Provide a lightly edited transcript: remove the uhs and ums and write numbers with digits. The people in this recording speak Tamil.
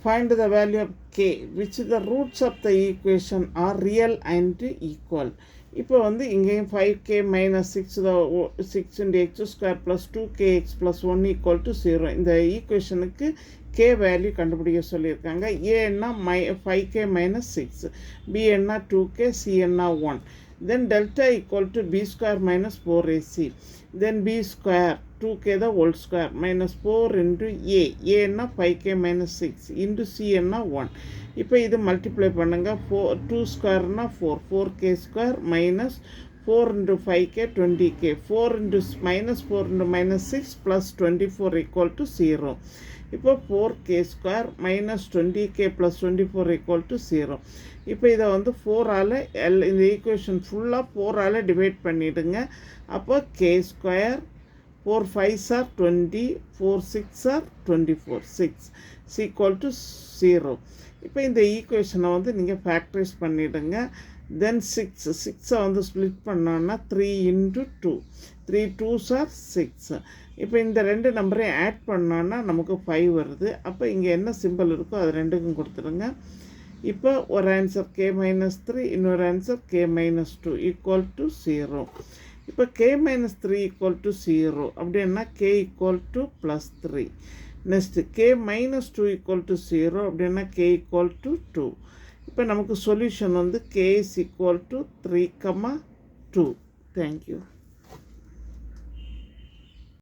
find the value of k which the roots of the equation are real and equal. இப்போ வந்து இங்கேயும் 5k minus 6 into x square plus 2kx plus 1 equal to 0. இந்த ஈக்குவேஷனுக்கு k வேல்யூ கண்டுபிடிக்க சொல்லியிருக்காங்க. a என்ன 5k minus 6, b என்ன 2k, c என்ன 1. Then delta equal to b square minus 4ac. Then b square 2k the whole square minus 4 into a என்ன 5k minus 6 into c என்ன 1. இப்போ இது மல்டிப்ளை பண்ணுங்க. 2 ஸ்கொயர்னா 4k square minus 4 into 5k 20k, 4 into minus 4 into minus 6 plus 24 equal to 0. இப்போ 4k square minus 20k plus 24 equal to 0. இப்போ இதை வந்து 4ஆல் இந்த ஈக்குவேஷன் ஃபுல்லாக 4ஆல் டிவைட் பண்ணிவிடுங்க. அப்போ k square 4 5s are 20, 4 6 are 24, 6 is equal to 0. இப்போ இந்த ஈக்குவேஷனை வந்து நீங்கள் ஃபேக்டரைஸ் பண்ணிவிடுங்க. தென் 6 வந்து ஸ்ப்ளிட் பண்ணோன்னா 3 into 2, 3 2s are 6. இப்போ இந்த ரெண்டு நம்பரையும் ஆட் பண்ணோன்னா நமக்கு 5 வருது. அப்போ இங்கே என்ன சிம்பிள் இருக்கோ அது ரெண்டுக்கும் கொடுத்துருங்க. இப்போ ஒரு ஆன்சர் k minus 3, இன்னொரு answer k minus 2 equal to 0. இப்போ k minus 3 equal to 0 அப்படின்னா k equal to plus 3. Next k minus 2 equal to 0 அப்படின்னா k equal to 2. இப்போ நமக்கு சொல்யூஷன் வந்து k is equal to 3, 2. Thank you.